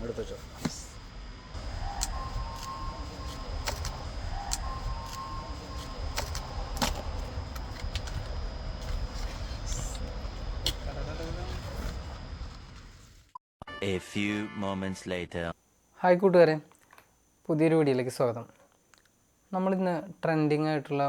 എടുത്തോ. A few moments later. Hi കൂട്ടുകാരെ, പുതിയൊരു വീഡിയോയിലേക്ക് സ്വാഗതം. നമ്മളിന്ന് ട്രെൻഡിങ് ആയിട്ടുള്ള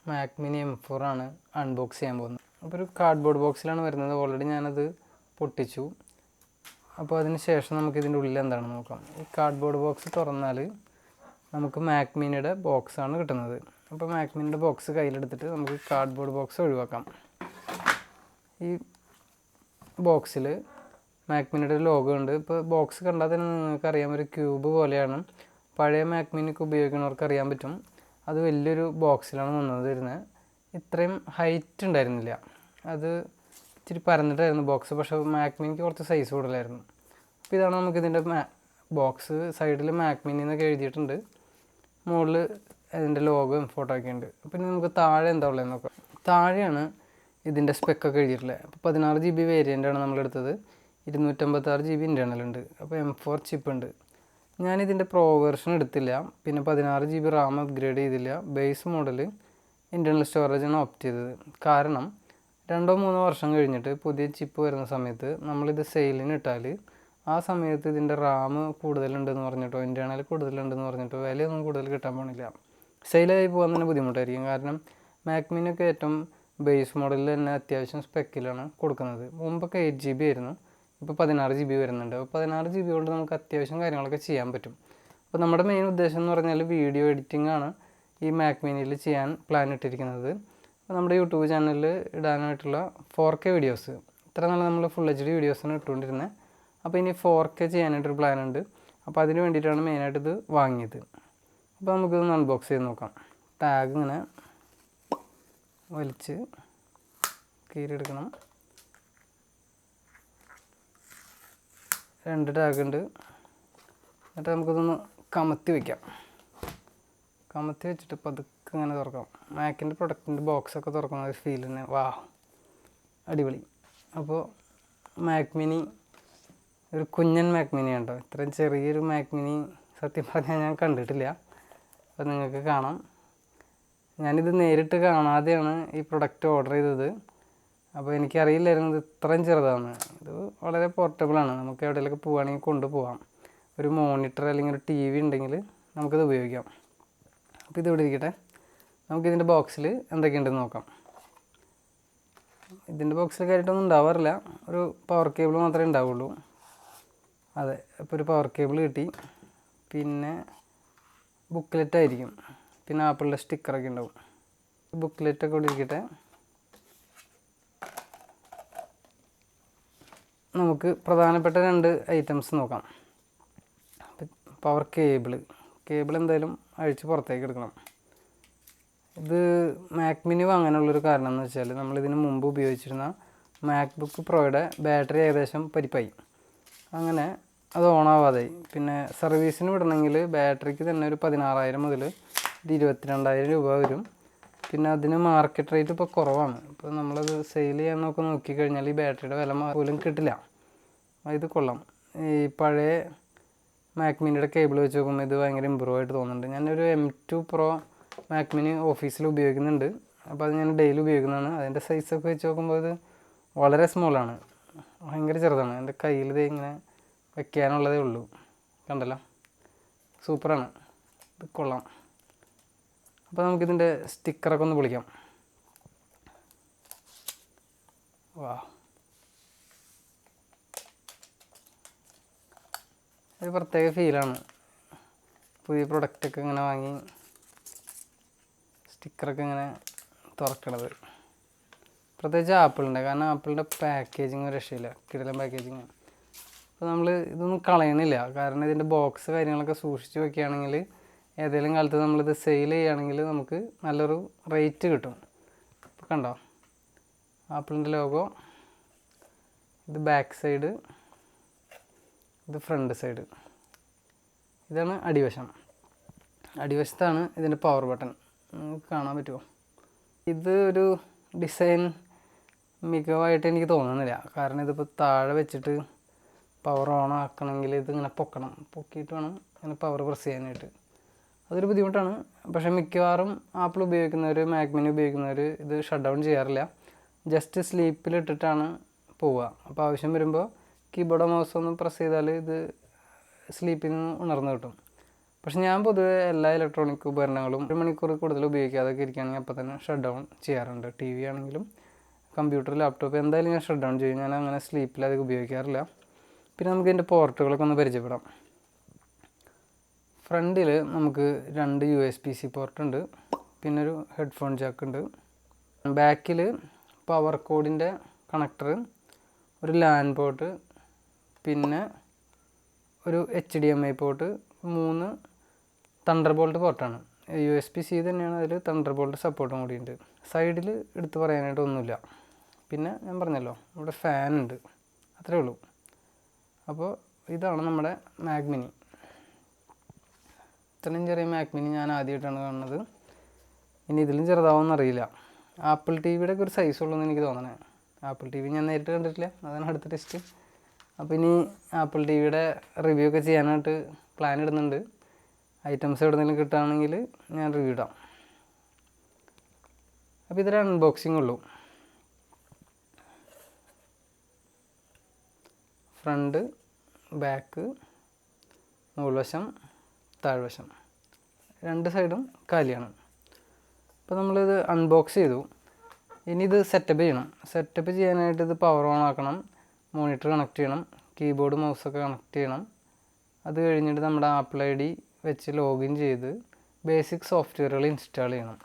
മാക് മിനി M4 ആണ് അൺബോക്സ് ചെയ്യാൻ പോകുന്നത്. അപ്പോൾ ഒരു കാർഡ്ബോർഡ് ബോക്സിലാണ് വരുന്നത്. ഓൾറെഡി ഞാനത് പൊട്ടിച്ചു. അപ്പോൾ അതിന് ശേഷം നമുക്കിതിൻ്റെ ഉള്ളിൽ എന്താണെന്ന് നോക്കാം. ഈ കാർഡ്ബോർഡ് ബോക്സ് തുറന്നാൽ നമുക്ക് മാക് മിനിയുടെ ബോക്സാണ് കിട്ടുന്നത്. അപ്പോൾ മാക് മിനിയുടെ ബോക്സ് കയ്യിലെടുത്തിട്ട് നമുക്ക് കാർഡ്ബോർഡ് ബോക്സ് ഒഴിവാക്കാം. ഈ ബോക്സിൽ മാക് മിനിയുടെ ലോഗോ ഉണ്ട്. ഇപ്പോൾ ബോക്സ് കണ്ടാൽ തന്നെ നിങ്ങൾക്ക് അറിയാം, ഒരു ക്യൂബ് പോലെയാണ്. പഴയ മാക് മിനിക്ക് ഉപയോഗിക്കുന്നവർക്ക് അറിയാൻ പറ്റും. അത് വലിയൊരു ബോക്സിലാണ് വരുന്നത്. ഇത്രയും ഹൈറ്റ് ഉണ്ടായിരുന്നില്ല, അത് ഇച്ചിരി പരന്നിട്ടായിരുന്നു ബോക്സ്. പക്ഷേ മാക് മിനിക്ക് കുറച്ച് സൈസ് കൂടുതലായിരുന്നു. അപ്പോൾ ഇതാണ് നമുക്കിതിൻ്റെ ബോക്സ്. സൈഡിൽ മാക് മിനി എന്നൊക്കെ എഴുതിയിട്ടുണ്ട്. മുകളിൽ അതിൻ്റെ ലോഗോയും ഫോട്ടോ ഒക്കെ ഉണ്ട്. പിന്നെ നമുക്ക് താഴെ എന്താ ഉള്ളതെന്ന് നോക്കാം. താഴെയാണ് ഇതിൻ്റെ സ്പെക്കൊക്കെ എഴുതിയിട്ടുള്ളത്. അപ്പോൾ 16 GB വേരിയൻ്റാണ് നമ്മളെടുത്തത്. 256 GB ഇൻറ്റേർണൽ ഉണ്ട്. അപ്പോൾ M4 ചിപ്പ് ഉണ്ട്. ഞാനിതിൻ്റെ പ്രോ വേർഷൻ എടുത്തില്ല. പിന്നെ 16 GB റാം അപ്ഗ്രേഡ് ചെയ്തില്ല. ബേസ് മോഡൽ ഇൻറ്റേർണൽ സ്റ്റോറേജാണ് ഓപ്റ്റ് ചെയ്തത്. കാരണം 2-3 വർഷം കഴിഞ്ഞിട്ട് പുതിയ ചിപ്പ് വരുന്ന സമയത്ത് നമ്മളിത് സെയിലിന് ഇട്ടാൽ ആ സമയത്ത് ഇതിൻ്റെ റാം കൂടുതലുണ്ടെന്ന് പറഞ്ഞിട്ടോ ഇൻറ്റേർണൽ കൂടുതലുണ്ടെന്ന് പറഞ്ഞിട്ടോ വിലയൊന്നും കൂടുതൽ കിട്ടാൻ പോണില്ല. സെയിലായി പോകാൻ തന്നെ ബുദ്ധിമുട്ടായിരിക്കും. കാരണം മാക് മിനിയൊക്കെ ഏറ്റവും ബേസ് മോഡലിൽ തന്നെ അത്യാവശ്യം സ്പെക്കിലാണ് കൊടുക്കുന്നത്. മുമ്പൊക്കെ 8 GB ആയിരുന്നു, ഇപ്പോൾ 16 GB വരുന്നുണ്ട്. അപ്പോൾ 16 GB കൊണ്ട് നമുക്ക് അത്യാവശ്യം കാര്യങ്ങളൊക്കെ ചെയ്യാൻ പറ്റും. അപ്പോൾ നമ്മുടെ മെയിൻ ഉദ്ദേശം എന്ന് പറഞ്ഞാൽ വീഡിയോ എഡിറ്റിംഗ് ആണ് ഈ മാക് മിനിയിൽ ചെയ്യാൻ പ്ലാൻ ഇട്ടിരിക്കുന്നത്. അപ്പോൾ നമ്മുടെ യൂട്യൂബ് ചാനലിൽ ഇടാനായിട്ടുള്ള 4K വീഡിയോസ്, ഇത്ര നാൾ നമ്മൾ ഫുൾ HD വീഡിയോസാണ് ഇട്ടുകൊണ്ടിരുന്നത്. അപ്പോൾ ഇനി 4K ചെയ്യാനായിട്ടൊരു പ്ലാൻ ഉണ്ട്. അപ്പോൾ അതിന് വേണ്ടിയിട്ടാണ് മെയിനായിട്ട് ഇത് വാങ്ങിയത്. അപ്പോൾ നമുക്കിതൊന്ന് അൺബോക്സ് ചെയ്ത് നോക്കാം. ടാഗ് ഇങ്ങനെ വലിച്ച് കീറിയെടുക്കണം. 2 ടാഗ് ഉണ്ട്. എന്നിട്ട് നമുക്കിതൊന്ന് കമത്തി വയ്ക്കാം. കമത്തി വെച്ചിട്ട് പതുക്കെ ഇങ്ങനെ തുറക്കാം. മാക്കിൻ്റെ പ്രൊഡക്റ്റിൻ്റെ ബോക്സൊക്കെ തുറക്കുന്ന ഒരു ഫീൽ തന്നെ. വാ, അടിപൊളി. അപ്പോൾ മാക് മിനി ഒരു കുഞ്ഞൻ മാക് മിനി ഉണ്ടോ. ഇത്രയും ചെറിയൊരു മാക് മിനി സത്യം പറഞ്ഞാൽ ഞാൻ കണ്ടിട്ടില്ല. അപ്പോൾ നിങ്ങൾക്ക് കാണാം. ഞാനിത് നേരിട്ട് കാണാതെയാണ് ഈ പ്രൊഡക്റ്റ് ഓർഡർ ചെയ്തത്. അപ്പോൾ എനിക്കറിയില്ലായിരുന്നു ഇത് ഇത്രയും ചെറുതാണെന്ന്. ഇത് വളരെ പോർട്ടബിളാണ്. നമുക്ക് എവിടെയെങ്കിലൊക്കെ പോവുകയാണെങ്കിൽ കൊണ്ടുപോകാം. ഒരു മോണിറ്റർ അല്ലെങ്കിൽ ഒരു TV ഉണ്ടെങ്കിൽ നമുക്കിത് ഉപയോഗിക്കാം. അപ്പോൾ ഇത് ഇവിടെ ഇരിക്കട്ടെ. നമുക്കിതിൻ്റെ ബോക്സിൽ എന്തൊക്കെയുണ്ടെന്ന് നോക്കാം. ഇതിൻ്റെ ബോക്സിൽ കാര്യമായിട്ടൊന്നും ഉണ്ടാവാറില്ല. ഒരു പവർ കേബിൾ മാത്രമേ ഉണ്ടാവുള്ളൂ. അതെ, ഇപ്പോൾ ഒരു പവർ കേബിൾ കിട്ടി. പിന്നെ ബുക്ക്ലെറ്റ് ആയിരിക്കും. പിന്നെ ആപ്പിളിൻ്റെ സ്റ്റിക്കറൊക്കെ ഉണ്ടാവും. ബുക്ക്ലെറ്റൊക്കെ ഇവിടെ ഇരിക്കട്ടെ. നമുക്ക് പ്രധാനപ്പെട്ട 2 ഐറ്റംസ് നോക്കാം. പവർ കേബിൾ എന്തായാലും അഴിച്ച് പുറത്തേക്ക് എടുക്കണം. ഇത് മാക് മിനി വാങ്ങാനുള്ളൊരു കാരണം എന്ന് വെച്ചാൽ നമ്മളിതിന് മുമ്പ് ഉപയോഗിച്ചിരുന്ന മാക്ബുക്ക് പ്രോയുടെ ബാറ്ററി ഏകദേശം പരിപ്പായി. അങ്ങനെ അത് ഓണാവാതായി. പിന്നെ സർവീസിന് വിടണമെങ്കിൽ ബാറ്ററിക്ക് തന്നെ ഒരു 16,000 മുതൽ 22,000 രൂപ വരും. പിന്നെ അതിന് മാർക്കറ്റ് റേറ്റ് ഇപ്പോൾ കുറവാണ്. ഇപ്പോൾ നമ്മളത് സെയിൽ ചെയ്യാനൊക്കെ നോക്കിക്കഴിഞ്ഞാൽ ഈ ബാറ്ററിയുടെ വില പോലും കിട്ടില്ല. ഇത് കൊള്ളാം. ഈ പഴയ മാക് മിനിയുടെ കേബിൾ വെച്ച് നോക്കുമ്പോൾ ഇത് ഭയങ്കര ഇമ്പ്രൂവ് ആയിട്ട് തോന്നുന്നുണ്ട്. ഞാനൊരു M2 Pro മാക് മിനി ഓഫീസിൽ ഉപയോഗിക്കുന്നുണ്ട്. അപ്പോൾ അത് ഞാൻ ഡെയിലി ഉപയോഗിക്കുന്നതാണ്. അതിൻ്റെ സൈസൊക്കെ വെച്ച് നോക്കുമ്പോൾ ഇത് വളരെ സ്മോളാണ്, ഭയങ്കര ചെറുതാണ്. എൻ്റെ കയ്യിൽ ഇത് ഇങ്ങനെ വയ്ക്കാനുള്ളതേ ഉള്ളൂ. കണ്ടല്ലോ, സൂപ്പറാണ്. ഇത് കൊള്ളാം. അപ്പോൾ നമുക്കിതിൻ്റെ സ്റ്റിക്കറൊക്കെ ഒന്ന് പൊളിക്കാം. വാ, ഒരു പ്രത്യേക ഫീലാണ് പുതിയ പ്രൊഡക്റ്റൊക്കെ ഇങ്ങനെ വാങ്ങി സ്റ്റിക്കറൊക്കെ ഇങ്ങനെ തുറക്കണത്. പ്രത്യേകിച്ച് ആപ്പിളിൻ്റെ, കാരണം ആപ്പിളിൻ്റെ പാക്കേജിങ് ഒരു രക്ഷയില്ല, കിടിലൻ പാക്കേജിങ്. അപ്പോൾ നമ്മൾ ഇതൊന്നും കളയണില്ല. കാരണം ഇതിൻ്റെ ബോക്സ് കാര്യങ്ങളൊക്കെ സൂക്ഷിച്ച് വയ്ക്കുകയാണെങ്കിൽ ഏതെങ്കിലും കാലത്ത് നമ്മളിത് സെയിൽ ചെയ്യുകയാണെങ്കിൽ നമുക്ക് നല്ലൊരു റേറ്റ് കിട്ടും. അപ്പോൾ കണ്ടോ, ആപ്പിളിൻ്റെ ലോഗോ, ഇത് ബാക്ക് സൈഡ്, ഇത് ഫ്രണ്ട് സൈഡ്. ഇതാണ് അടിവശം. അടിവശത്താണ് ഇതിൻ്റെ പവർ ബട്ടൺ. നിങ്ങൾക്ക് കാണാൻ പറ്റുമോ? ഇത് ഒരു ഡിസൈൻ മികവായിട്ട് എനിക്ക് തോന്നുന്നില്ല. കാരണം ഇതിപ്പോൾ താഴെ വെച്ചിട്ട് പവർ ഓൺ ആക്കണമെങ്കിൽ ഇതിങ്ങനെ പൊക്കിയിട്ട് വേണം ഇങ്ങനെ പവർ പ്രസ് ചെയ്യാനായിട്ട്. അതൊരു ബുദ്ധിമുട്ടാണ്. പക്ഷേ മിക്കവാറും ആപ്പിൾ ഉപയോഗിക്കുന്നവർ, മാക് മിനി ഉപയോഗിക്കുന്നവർ ഇത് ഷട്ട് ഡൗൺ ചെയ്യാറില്ല. ജസ്റ്റ് സ്ലീപ്പിലിട്ടിട്ടാണ് പോവുക. അപ്പോൾ ആവശ്യം വരുമ്പോൾ കീബോർഡോ മൗസോ ഒന്ന് പ്രസ് ചെയ്താൽ ഇത് സ്ലീപ്പിൽ നിന്ന് ഉണർന്ന് കിട്ടും. പക്ഷെ ഞാൻ പൊതുവെ എല്ലാ ഇലക്ട്രോണിക് ഉപകരണങ്ങളും 1 മണിക്കൂർ കൂടുതൽ ഉപയോഗിക്കാതൊക്കെ ഇരിക്കുകയാണെങ്കിൽ അപ്പോൾ തന്നെ ഷട്ട് ഡൗൺ ചെയ്യാറുണ്ട്. ടി വി ആണെങ്കിലും കമ്പ്യൂട്ടർ, ലാപ്ടോപ്പ് എന്തായാലും ഞാൻ ഷട്ട് ഡൗൺ ചെയ്യും. ഞാൻ അങ്ങനെ സ്ലീപ്പിൽ അധികം ഉപയോഗിക്കാറില്ല. പിന്നെ നമുക്ക് ഇതിൻ്റെ പോർട്ടുകളൊക്കെ ഒന്ന് പരിചയപ്പെടാം. ഫ്രണ്ടിൽ നമുക്ക് 2 USB-C പോർട്ടുണ്ട്, പിന്നെ ഒരു ഹെഡ്ഫോൺ ജാക്ക് ഉണ്ട്. ബാക്കിൽ പവർ കോഡിൻ്റെ കണക്ടർ, ഒരു ലാൻ പോർട്ട്, പിന്നെ ഒരു HDMI പോർട്ട്, 3 തണ്ടർബോൾട്ട് പോർട്ടാണ്. USB-C തന്നെയാണ്, അതിൽ തണ്ടർബോൾട്ട് സപ്പോർട്ടും കൂടിയുണ്ട്. സൈഡിൽ എടുത്ത് പറയാനായിട്ട് ഒന്നുമില്ല. പിന്നെ ഞാൻ പറഞ്ഞല്ലോ ഇവിടെ ഫാൻ ഉണ്ട്, അത്രേ ഉള്ളൂ. അപ്പോൾ ഇതാണ് നമ്മുടെ മാക് മിനി. ഇത്രയും ചെറിയ മാക് മിനി ഞാൻ ആദ്യമായിട്ടാണ് കാണുന്നത്. ഇനി ഇതിലും ചെറുതാവുമെന്നറിയില്ല. ആപ്പിൾ ടി വിയുടെ ഒക്കെ ഒരു സൈസ് ഉള്ളൂന്ന് എനിക്ക് തോന്നണേ. ആപ്പിൾ ടി വി ഞാൻ നേരിട്ട് കണ്ടിട്ടില്ല, അതാണ് അടുത്ത ടെസ്റ്റ്. അപ്പോൾ ഇനി ആപ്പിൾ ടി വിയുടെ റിവ്യൂ ഒക്കെ ചെയ്യാനായിട്ട് പ്ലാൻ ഇടുന്നുണ്ട്. ഐറ്റംസ് എവിടെയെങ്കിലും കിട്ടുകയാണെങ്കിൽ ഞാൻ റിവ്യൂ ഇടാം. അപ്പോൾ ഇതൊരു അൺബോക്സിങ് ഉള്ളൂ. ഫ്രണ്ട്, ബാക്ക്, മുകൾവശം, താഴ്വശം, 2 സൈഡും കാലിയാണ്. അപ്പോൾ നമ്മളിത് അൺബോക്സ് ചെയ്തു. ഇനി ഇത് സെറ്റപ്പ് ചെയ്യണം. സെറ്റപ്പ് ചെയ്യാനായിട്ട് ഇത് പവർ ഓൺ ആക്കണം, മോണിറ്റർ കണക്ട് ചെയ്യണം, കീബോർഡ് മൗസൊക്കെ കണക്ട് ചെയ്യണം. അത് കഴിഞ്ഞിട്ട് നമ്മുടെ ആപ്പിൾ ID വെച്ച് ലോഗിൻ ചെയ്ത് ബേസിക് സോഫ്റ്റ്വെയറുകൾ ഇൻസ്റ്റാൾ ചെയ്യണം.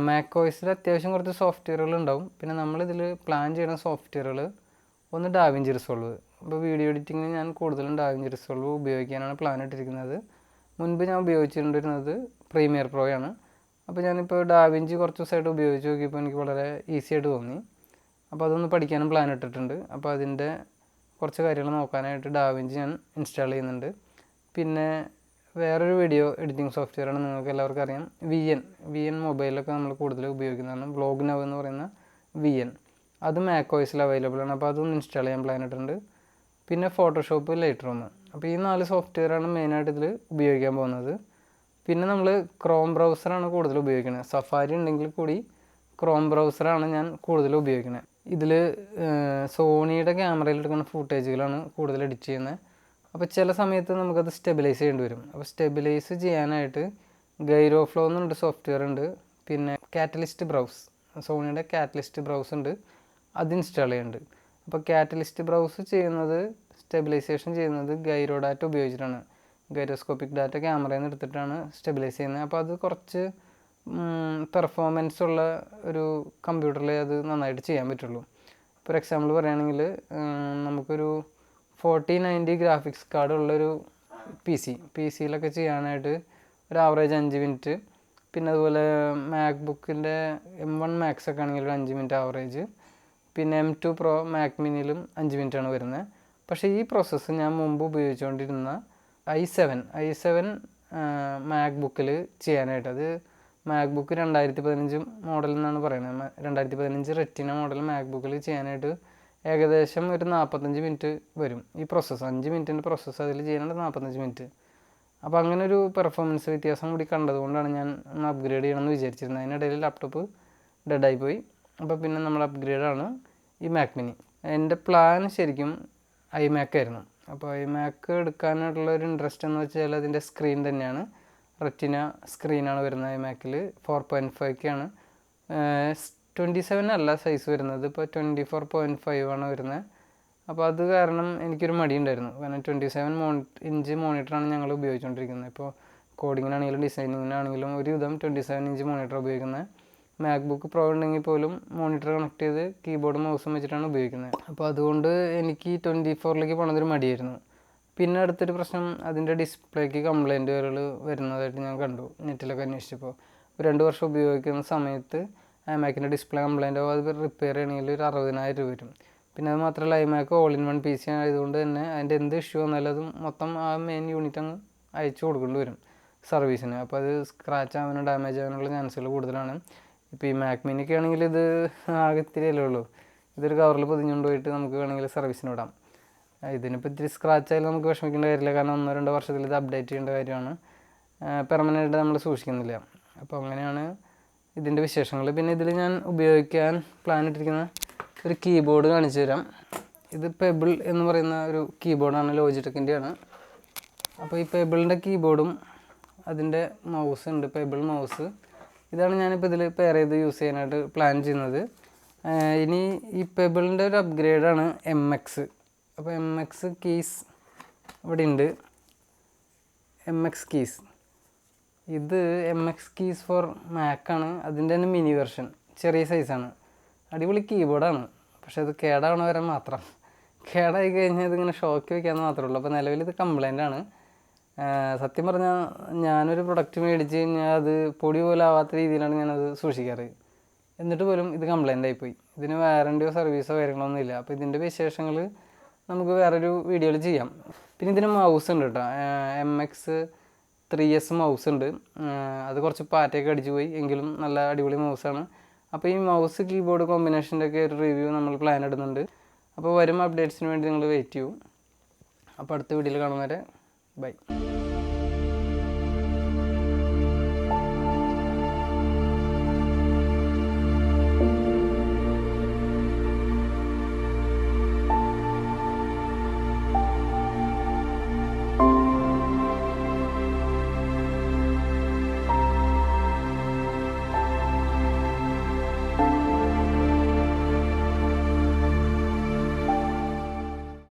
മാക് OSൽ അത്യാവശ്യം കുറച്ച് സോഫ്റ്റ്വെയറുകൾ ഉണ്ടാവും. പിന്നെ നമ്മളിതിൽ പ്ലാൻ ചെയ്യുന്ന സോഫ്റ്റ്വെയറുകൾ ഒന്ന് ഡാവിഞ്ചി റിസോൾവ്. അപ്പോൾ വീഡിയോ എഡിറ്റിങ്ങിന് ഞാൻ കൂടുതലും ഡാവിഞ്ചി റിസോൾവ് ഉപയോഗിക്കാനാണ് പ്ലാൻ ഇട്ടിരിക്കുന്നത്. മുൻപ് ഞാൻ ഉപയോഗിച്ചിട്ടുണ്ടിരുന്നത് പ്രീമിയർ പ്രോയാണ്. അപ്പോൾ ഞാനിപ്പോൾ ഡാവിഞ്ചി കുറച്ച് ദിവസമായിട്ട് ഉപയോഗിച്ച് നോക്കിയപ്പോൾ എനിക്ക് വളരെ ഈസി ആയിട്ട് തോന്നി. അപ്പോൾ അതൊന്ന് പഠിക്കാനും പ്ലാൻ ഇട്ടിട്ടുണ്ട്. അപ്പോൾ അതിൻ്റെ കുറച്ച് കാര്യങ്ങൾ നോക്കാനായിട്ട് ഡാവിഞ്ചി ഞാൻ ഇൻസ്റ്റാൾ ചെയ്യുന്നുണ്ട്. പിന്നെ വേറൊരു വീഡിയോ എഡിറ്റിംഗ് സോഫ്റ്റ്വെയറാണ്, നിങ്ങൾക്ക് എല്ലാവർക്കും അറിയാം, VN മൊബൈലൊക്കെ നമ്മൾ കൂടുതൽ ഉപയോഗിക്കുന്നതാണ്. വ്ലോഗ് നൗ എന്ന് പറയുന്ന VN. അത് മാക് OSൽ അവൈലബിൾ ആണ്. അപ്പോൾ അതൊന്ന് ഇൻസ്റ്റാൾ ചെയ്യാൻ പ്ലാൻ ഇട്ടിട്ടുണ്ട്. പിന്നെ ഫോട്ടോഷോപ്പ്, ലൈറ്റ് റൂം. അപ്പോൾ ഈ 4 സോഫ്റ്റ്വെയറാണ് മെയിനായിട്ട് ഇതിൽ ഉപയോഗിക്കാൻ പോകുന്നത്. പിന്നെ നമ്മൾ ക്രോം ബ്രൗസറാണ് കൂടുതൽ ഉപയോഗിക്കുന്നത്. സഫാരി ഉണ്ടെങ്കിൽ കൂടി ക്രോം ബ്രൗസറാണ് ഞാൻ കൂടുതൽ ഉപയോഗിക്കുന്നത്. ഇതിൽ സോണിയുടെ ക്യാമറയിൽ എടുക്കുന്ന ഫുട്ടേജുകളാണ് കൂടുതൽ എഡിറ്റ് ചെയ്യുന്നത്. അപ്പോൾ ചില സമയത്ത് നമുക്കത് സ്റ്റെബിലൈസ് ചെയ്യേണ്ടി വരും. അപ്പോൾ സ്റ്റെബിലൈസ് ചെയ്യാനായിട്ട് ഗൈറോഫ്ലോ എന്നൊരു സോഫ്റ്റ്വെയർ ഉണ്ട്. പിന്നെ കാറ്റലിസ്റ്റ് ബ്രൗസ്, സോണിയുടെ കാറ്റലിസ്റ്റ് ബ്രൗസ് ഉണ്ട്, അത് ഇൻസ്റ്റാൾ ചെയ്യുന്നുണ്ട്. അപ്പോൾ കാറ്റലിസ്റ്റ് ബ്രൗസ് ചെയ്യുന്നത്, സ്റ്റെബിലൈസേഷൻ ചെയ്യുന്നത് ഗൈറോ ഡാറ്റ ഉപയോഗിച്ചിട്ടാണ്. ഗൈറോസ്കോപ്പിക് ഡാറ്റ ക്യാമറയിൽ നിന്ന് എടുത്തിട്ടാണ് സ്റ്റെബിലൈസ് ചെയ്യുന്നത്. അപ്പോൾ അത് കുറച്ച് പെർഫോമൻസ് ഉള്ള ഒരു കമ്പ്യൂട്ടറിൽ അത് നന്നായിട്ട് ചെയ്യാൻ പറ്റുള്ളൂ. ഫോർ എക്സാമ്പിൾ പറയുകയാണെങ്കിൽ നമുക്കൊരു 4090 ഗ്രാഫിക്സ് കാർഡ് ഉള്ളൊരു പി സിയിലൊക്കെ ചെയ്യാനായിട്ട് ഒരു ആവറേജ് 5 മിനിറ്റ്. പിന്നെ അതുപോലെ മാക് ബുക്കിൻ്റെ M1 Max ഒക്കെ ആണെങ്കിൽ ഒരു 5 മിനിറ്റ് ആവറേജ്. പിന്നെ M2 Pro മാക് മിനിയിലും 5 മിനിറ്റാണ് വരുന്നത്. പക്ഷേ ഈ പ്രോസസ്സ് ഞാൻ മുമ്പ് ഉപയോഗിച്ചുകൊണ്ടിരുന്ന i7 മാക് ബുക്കിൽ ചെയ്യാനായിട്ട്, അത് മാക് ബുക്ക് 2015 മോഡൽ എന്നാണ് പറയുന്നത്. 2015 റെറ്റിന മോഡൽ മാക് ബുക്കിൽ ചെയ്യാനായിട്ട് ഏകദേശം ഒരു 45 മിനിറ്റ് വരും ഈ പ്രോസസ്സ്. 5 മിനിറ്റിൻ്റെ പ്രോസസ്സ് അതിൽ ചെയ്യാനായിട്ട് 45 മിനിറ്റ്. അപ്പോൾ അങ്ങനെ ഒരു പെർഫോമൻസ് വ്യത്യാസം കൂടി കണ്ടതുകൊണ്ടാണ് ഞാൻ ഒന്ന് അപ്ഗ്രേഡ് ചെയ്യണമെന്ന് വിചാരിച്ചിരുന്നത്. അതിനിടയിൽ ലാപ്ടോപ്പ് ഡെഡായി പോയി. അപ്പോൾ പിന്നെ നമ്മൾ അപ്ഗ്രേഡാണ് ഈ മാക് മിനി. എൻ്റെ പ്ലാൻ ശരിക്കും iMac ആയിരുന്നു. അപ്പോൾ iMac എടുക്കാനായിട്ടുള്ള ഒരു ഇൻട്രസ്റ്റ് എന്ന് വെച്ചാൽ അതിൻ്റെ സ്ക്രീൻ തന്നെയാണ്. റെറ്റിന സ്ക്രീനാണ് വരുന്നത് iMacൽ. 4.5K 27 അല്ല സൈസ് വരുന്നത്, ഇപ്പോൾ 24.5 ആണ് വരുന്നത്. അപ്പോൾ അത് കാരണം എനിക്കൊരു മടിയുണ്ടായിരുന്നു. കാരണം 27 ഇഞ്ച് മോണിറ്ററാണ് ഞങ്ങൾ ഉപയോഗിച്ചുകൊണ്ടിരിക്കുന്നത്. ഇപ്പോൾ കോഡിങ്ങിനാണെങ്കിലും ഡിസൈനിങ്ങിനാണെങ്കിലും ഒരുവിധം 27 ഇഞ്ച് മോണിറ്റർ ഉപയോഗിക്കുന്നത്. മാക് ബുക്ക് പ്രോ ഉണ്ടെങ്കിൽ പോലും മോണിറ്റർ കണക്ട് ചെയ്ത് കീബോർഡും മൗസും വെച്ചിട്ടാണ് ഉപയോഗിക്കുന്നത്. അപ്പോൾ അതുകൊണ്ട് എനിക്ക് 24ലേക്ക് പോകണതൊരു മടിയായിരുന്നു. പിന്നെ അടുത്തൊരു പ്രശ്നം, അതിൻ്റെ ഡിസ്പ്ലേക്ക് കംപ്ലൈൻറ്റുകൾ വരുന്നതായിട്ട് ഞാൻ കണ്ടു നെറ്റിലൊക്കെ അന്വേഷിച്ചപ്പോൾ. 2 വർഷം ഉപയോഗിക്കുന്ന സമയത്ത് iMacൻ്റെ ഡിസ്പ്ലേ കംപ്ലൈൻ്റ് ആവും. അത് റിപ്പയർ ചെയ്യണമെങ്കിൽ ഒരു 60,000 രൂപ വരും. പിന്നെ അത് മാത്രമല്ല iMac all in one PC ആയതുകൊണ്ട് തന്നെ അതിൻ്റെ എന്ത് ഇഷ്യൂ വന്നാലും അത് മൊത്തം ആ മെയിൻ യൂണിറ്റ് അങ്ങ് അയച്ചു കൊടുക്കേണ്ടി വരും സർവീസിന്. അപ്പോൾ അത് സ്ക്രാച്ച് ആവാനോ ഡാമേജ് ആവാനുള്ള ചാൻസുകൾ കൂടുതലാണ്. ഇപ്പോൾ ഈ മാക് മിനിക്ക് ആണെങ്കിൽ ഇത് ആകെ ഇത്തിരിയല്ലേ ഉള്ളൂ. ഇതൊരു കവറിൽ പൊതിഞ്ഞുകൊണ്ട് പോയിട്ട് നമുക്ക് വേണമെങ്കിൽ സർവീസിന് വിടാം. ഇതിനിപ്പോൾ ഇത്തിരി സ്ക്രാച്ച് ആയാലും നമുക്ക് വിഷമിക്കേണ്ട കാര്യമില്ല, കാരണം 1-2 വർഷത്തിൽ ഇത് അപ്ഡേറ്റ് ചെയ്യേണ്ട കാര്യമാണ്. പെർമനൻ്റായിട്ട് നമ്മൾ സൂക്ഷിക്കുന്നില്ല. അപ്പോൾ അങ്ങനെയാണ് ഇതിൻ്റെ വിശേഷങ്ങൾ. പിന്നെ ഇതിൽ ഞാൻ ഉപയോഗിക്കാൻ പ്ലാൻ ഇട്ടിരിക്കുന്ന ഒരു കീബോർഡ് കാണിച്ചു തരാം. ഇത് പെബിൾ എന്ന് പറയുന്ന ഒരു കീബോർഡാണ്, ലോജിടെക്കിൻ്റെയാണ്. അപ്പോൾ ഈ പെബിളിൻ്റെ കീബോർഡും അതിൻ്റെ മൗസ് ഉണ്ട്, പെബിൾ മൗസ്. ഇതാണ് ഞാനിപ്പോൾ ഇതിൽ പെയർ ചെയ്ത് യൂസ് ചെയ്യാനായിട്ട് പ്ലാൻ ചെയ്യുന്നത്. ഇനി ഈ പെബിളിൻ്റെ ഒരു അപ്ഗ്രേഡാണ് MX. അപ്പോൾ MX കീസ് ഇവിടെ ഉണ്ട്, MX കീസ്. ഇത് MX കീസ് ഫോർ മാക്കാണ്. അതിൻ്റെ തന്നെ മിനി വെർഷൻ, ചെറിയ സൈസാണ്. അടിപൊളി കീബോർഡാണ്. പക്ഷേ അത് കേടാവണ വരെ മാത്രം. കേടായി കഴിഞ്ഞാൽ ഇതിങ്ങനെ ഷോക്ക് വയ്ക്കാമെന്ന് മാത്രമേ ഉള്ളൂ. അപ്പോൾ നിലവിൽ ഇത് കംപ്ലൈൻ്റ് ആണ്. സത്യം പറഞ്ഞാൽ ഞാനൊരു പ്രൊഡക്റ്റ് മേടിച്ച് കഴിഞ്ഞാൽ അത് പൊടി പോലെ ആവാത്ത രീതിയിലാണ് ഞാനത് സൂക്ഷിക്കാറ്. എന്നിട്ട് പോലും ഇത് കംപ്ലൈൻ്റ് ആയിപ്പോയി. ഇതിന് വാറണ്ടിയോ സർവീസോ കാര്യങ്ങളൊന്നും ഇല്ല. അപ്പോൾ ഇതിൻ്റെ വിശേഷങ്ങൾ നമുക്ക് വേറൊരു വീഡിയോയിൽ ചെയ്യാം. പിന്നെ ഇതിന് മൗസ് ഉണ്ട് കേട്ടോ, MX 3S മൗസ് ഉണ്ട്. അത് കുറച്ച് പാറ്റയൊക്കെ അടിച്ചു പോയി, എങ്കിലും നല്ല അടിപൊളി മൗസാണ്. അപ്പോൾ ഈ മൗസ് കീബോർഡ് കോമ്പിനേഷൻ്റെ ഒക്കെ ഒരു റിവ്യൂ നമ്മൾ പ്ലാൻ ഇടുന്നുണ്ട്. അപ്പോൾ വരും അപ്ഡേറ്റ്സിന് വേണ്ടി നിങ്ങൾ വെയിറ്റ് ചെയ്യൂ. അപ്പോൾ അടുത്ത വീഡിയോയിൽ കാണുന്നവരെ ബൈ.